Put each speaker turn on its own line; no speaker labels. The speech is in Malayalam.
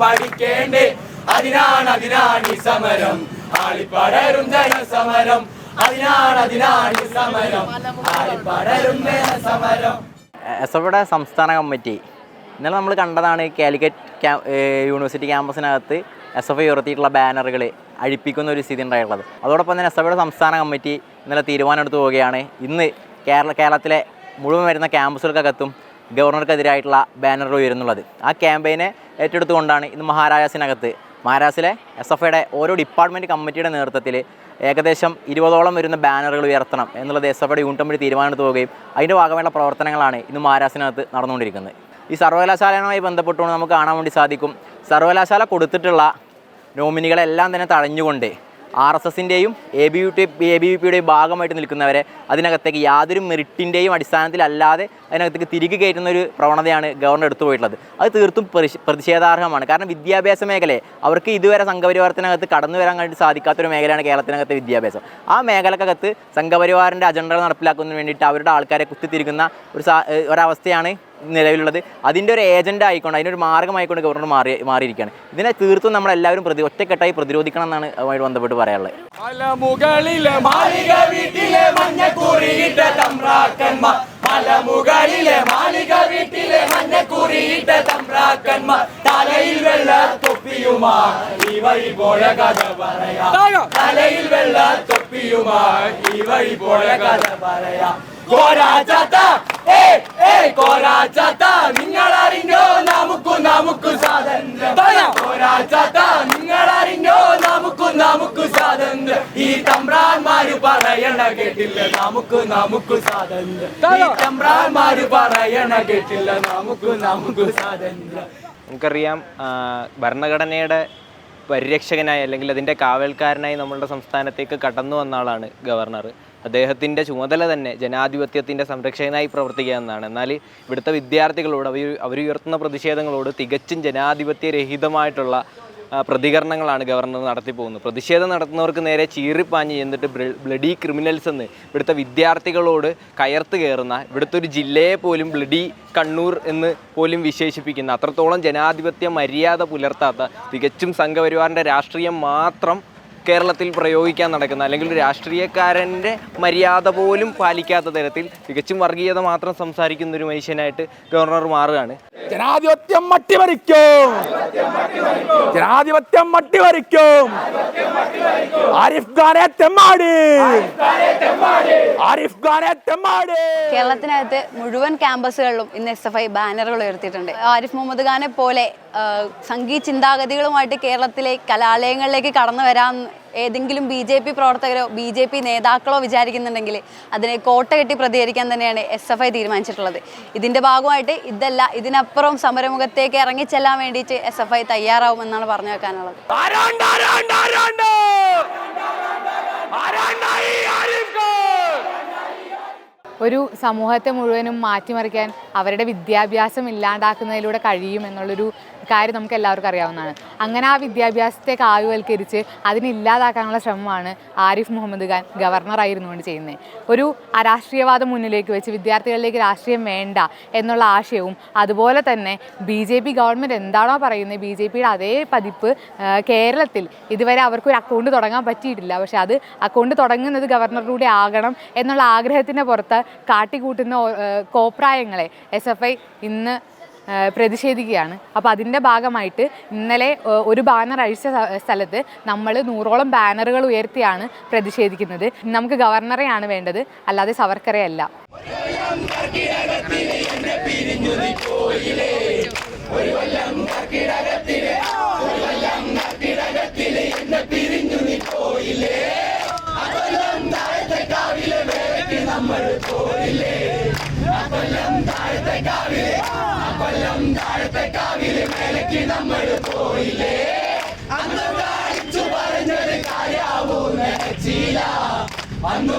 പഠിക്കേണ്ടേ. അതിനാണ് ഈ സമരം, ആളിപ്പടരും ജനസമരം. അതിനാണ് ഈ സമരം, ആളിപ്പടരും ജനസമരം.
എസ്എഫ്ഐയുടെ സംസ്ഥാന കമ്മിറ്റി ഇന്നലെ നമ്മൾ കണ്ടതാണ്. കാലിക്കറ്റ് യൂണിവേഴ്സിറ്റി ക്യാമ്പസിനകത്ത് എസ്എഫ്ഐ ഉയർത്തിയിട്ടുള്ള ബാനറുകൾ അഴിപ്പിക്കുന്ന ഒരു സ്ഥിതി ഉണ്ടായിട്ടുള്ളത്. അതോടൊപ്പം തന്നെ എസ്എഫ്ഐയുടെ സംസ്ഥാന കമ്മിറ്റി ഇന്നലെ തീരുമാനമെടുത്ത് പോവുകയാണ്. ഇന്ന് കേരളത്തിലെ മുഴുവൻ വരുന്ന ക്യാമ്പസുകൾക്കകത്തും ഗവർണർക്കെതിരായിട്ടുള്ള ബാനറുകൾ ഉയരുന്നുള്ളത്. ആ ക്യാമ്പയിനെ ഏറ്റെടുത്തുകൊണ്ടാണ് ഇന്ന് മഹാരാസിലെ എസ്എഫ്ഐയുടെ ഓരോ ഡിപ്പാർട്ട്മെൻറ്റ് കമ്മിറ്റിയുടെ നേതൃത്വത്തിൽ ഏകദേശം 20ഓളം വരുന്ന ബാനറുകൾ ഉയർത്തണം എന്നുള്ളത് എസ്എഫ്ഐയുടെ യൂണിറ്റ് കമ്മിറ്റി തീരുമാനമെടുത്ത് പോവുകയും അതിൻ്റെ ഭാഗമായുള്ള പ്രവർത്തനങ്ങളാണ് ഇന്ന് മഹാരാസിനകത്ത് നടന്നുകൊണ്ടിരിക്കുന്നത്. ഈ സർവകലാശാലയുമായി ബന്ധപ്പെട്ടുകൊണ്ട് നമുക്ക് കാണാൻ വേണ്ടി സാധിക്കും, സർവകലാശാല കൊടുത്തിട്ടുള്ള നോമിനികളെല്ലാം തന്നെ തടഞ്ഞുകൊണ്ട് RSSൻ്റെയും ABVPയുടെയും ഭാഗമായിട്ട് നിൽക്കുന്നവരെ അതിനകത്തേക്ക് യാതൊരു മെറിറ്റിൻ്റെയും അടിസ്ഥാനത്തിലല്ലാതെ അതിനകത്തേക്ക് തിരികെ കയറ്റുന്ന ഒരു പ്രവണതയാണ് ഗവർണർ എടുത്തു പോയിട്ടുള്ളത്. അത് തീർത്തും പ്രതിഷേധാർഹമാണ്. കാരണം വിദ്യാഭ്യാസ മേഖലയെ അവർക്ക് ഇതുവരെ സംഘപരിവാരത്തിനകത്ത് കടന്നു വരാൻ വേണ്ടി സാധിക്കാത്തൊരു മേഖലയാണ് കേരളത്തിനകത്തെ വിദ്യാഭ്യാസം. ആ മേഖലക്കകത്ത് സംഘപരിവാറിൻ്റെ അജണ്ടകൾ നടപ്പിലാക്കുന്നതിന് വേണ്ടിയിട്ട് അവരുടെ ആൾക്കാരെ കുത്തിത്തിരിക്കുന്ന ഒരവസ്ഥയാണ് നിലവിലുള്ളത്. അതിൻ്റെ ഒരു ഏജൻ്റ് ആയിക്കൊണ്ട്, അതിൻ്റെ ഒരു മാർഗ്ഗമായിക്കൊണ്ട് ഗവർണർ മാറിയിരിക്കുകയാണ്. ഇതിനെ തീർത്തും നമ്മളെല്ലാവരും ഒറ്റക്കെട്ടായി പ്രതിരോധിക്കണം എന്നാണ് അതുമായി ബന്ധപ്പെട്ട് പറയാനുള്ളത്.
മലമുകളിലെ മാളിക വീട്ടിലെ മഞ്ഞക്കുറിയിട്ട തമ്പ്രാക്കന്മാർ, മലമുകളിലെ മാളിക വീട്ടിലെ മഞ്ഞക്കുറിയിട്ട തമ്പ്രാക്കന്മാർ, തലയിൽ വെള്ള തൊപ്പിയുമായി ഈ വഴി പോയ കഥ പറയാം. തലയിൽ വെള്ള തൊപ്പിയുമായി ഈ വഴി പോയ കഥ പറയാം. കോരാച്ചാത്ത കോരാച്ചാത്ത നിങ്ങളറിഞ്ഞോ നമുക്ക് സ്വാതന്ത്ര്യം. കോരാച്ചാത്ത നിങ്ങളറിഞ്ഞോ നമുക്ക് സ്വാതന്ത്ര്യം. ഈ തമ്പ്രാന്മാര് പറയണ കേട്ടില്ല നമുക്ക് സ്വാതന്ത്ര്യം. ഈ തമ്പ്രാന്മാര് പറയണ കേട്ടില്ല നമുക്ക് സ്വാതന്ത്ര്യം.
നമുക്കറിയാം, ഭരണഘടനയുടെ പരിരക്ഷകനായി അല്ലെങ്കിൽ അതിൻ്റെ കാവൽക്കാരനായി നമ്മളുടെ സംസ്ഥാനത്തേക്ക് കടന്നു വന്ന ആളാണ് ഗവർണർ. അദ്ദേഹത്തിൻ്റെ ചുമതല തന്നെ ജനാധിപത്യത്തിൻ്റെ സംരക്ഷകനായി പ്രവർത്തിക്കുക എന്നാണ്. എന്നാൽ ഇവിടുത്തെ വിദ്യാർത്ഥികളോട് അവരുയർത്തുന്ന പ്രതിഷേധങ്ങളോട് തികച്ചും ജനാധിപത്യരഹിതമായിട്ടുള്ള പ്രതികരണങ്ങളാണ് ഗവർണർ നടത്തിപ്പോകുന്നത്. പ്രതിഷേധം നടത്തുന്നവർക്ക് നേരെ ചീറിപ്പാഞ്ഞ് എന്നിട്ട് ബ്ലഡി ക്രിമിനൽസ് എന്ന് ഇവിടുത്തെ വിദ്യാർത്ഥികളോട് കയർത്ത് കയറുന്ന, ഇവിടുത്തെ ഒരു ജില്ലയെ പോലും ബ്ലഡി കണ്ണൂർ എന്ന് പോലും വിശേഷിപ്പിക്കുന്ന അത്രത്തോളം ജനാധിപത്യ മര്യാദ പുലർത്താത്ത, തികച്ചും സംഘപരിവാറിൻ്റെ രാഷ്ട്രീയം മാത്രം കേരളത്തിൽ പ്രയോഗിക്കാൻ നടക്കുന്ന, അല്ലെങ്കിൽ ഒരു രാഷ്ട്രീയക്കാരൻ്റെ മര്യാദ പോലും പാലിക്കാത്ത തരത്തിൽ തികച്ചും വർഗീയത മാത്രം സംസാരിക്കുന്ന ഒരു മനുഷ്യനായിട്ട് ഗവർണർ മാറുകയാണ്.
ജനാധിപത്യം മട്ടിമറിക്കും, ജനാധിപത്യം മട്ടിമറിക്കും. ആരിഫ് ഖാനെ തെമ്മാടി, ആരിഫ് ഖാനെ തെമ്മാടി.
കേരളത്തിനകത്ത് മുഴുവൻ ക്യാമ്പസുകളിലും ഇന്ന് SFI ബാനറുകൾ ഉയർത്തിയിട്ടുണ്ട്. ആരിഫ് മുഹമ്മദ് ഖാനെ പോലെ സംഘീയ ചിന്താഗതികളുമായിട്ട് കേരളത്തിലെ കലാലയങ്ങളിലേക്ക് കടന്നു വരാൻ ഏതെങ്കിലും BJP പ്രവർത്തകരോ BJP നേതാക്കളോ വിചാരിക്കുന്നുണ്ടെങ്കിൽ അതിനെ കോട്ട കെട്ടി പ്രതികരിക്കാൻ തന്നെയാണ് SFI തീരുമാനിച്ചിട്ടുള്ളത്. ഇതിൻ്റെ ഭാഗമായിട്ട് ഇതിനപ്പുറം സമരമുഖത്തേക്ക് ഇറങ്ങിച്ചെല്ലാൻ വേണ്ടിയിട്ട് SFI തയ്യാറാവുമെന്നാണ് പറഞ്ഞു വെക്കാനുള്ളത്.
ഒരു സമൂഹത്തെ മുഴുവനും മാറ്റിമറിക്കാൻ അവരുടെ വിദ്യാഭ്യാസം ഇല്ലാണ്ടാക്കുന്നതിലൂടെ കഴിയും എന്നുള്ളൊരു കാര്യം നമുക്ക് എല്ലാവർക്കും അറിയാവുന്നതാണ്. അങ്ങനെ ആ വിദ്യാഭ്യാസത്തെ കാവ്യവൽക്കരിച്ച് അതിനില്ലാതാക്കാനുള്ള ശ്രമമാണ് ആരിഫ് മുഹമ്മദ് ഖാൻ ഗവർണറായിരുന്നുകൊണ്ട് ചെയ്യുന്നത്. ഒരു അരാഷ്ട്രീയവാദം മുന്നിലേക്ക് വെച്ച് വിദ്യാർത്ഥികളിലേക്ക് രാഷ്ട്രീയം വേണ്ട എന്നുള്ള ആശയവും, അതുപോലെ തന്നെ BJP ഗവൺമെൻറ് എന്താണോ പറയുന്നത് BJPയുടെ അതേ പതിപ്പ് കേരളത്തിൽ ഇതുവരെ അവർക്കൊരു അക്കൗണ്ട് തുടങ്ങാൻ പറ്റിയിട്ടില്ല. പക്ഷെ അത് അക്കൗണ്ട് തുടങ്ങുന്നത് ഗവർണറിലൂടെ ആകണം എന്നുള്ള ആഗ്രഹത്തിൻ്റെ പുറത്ത് കാട്ടിക്കൂട്ടുന്ന കോപ്രായങ്ങളെ SFI ഇന്ന് പ്രതിഷേധിക്കുകയാണ്. അപ്പോൾ അതിൻ്റെ ഭാഗമായിട്ട് ഇന്നലെ ഒരു ബാനർ അഴിച്ച സ്ഥലത്ത് നമ്മൾ 100ഓളം ബാനറുകൾ ഉയർത്തിയാണ് പ്രതിഷേധിക്കുന്നത്. നമുക്ക് ഗവർണറെയാണ് വേണ്ടത്, അല്ലാതെ സവർക്കറെ അല്ല.
അന്ന്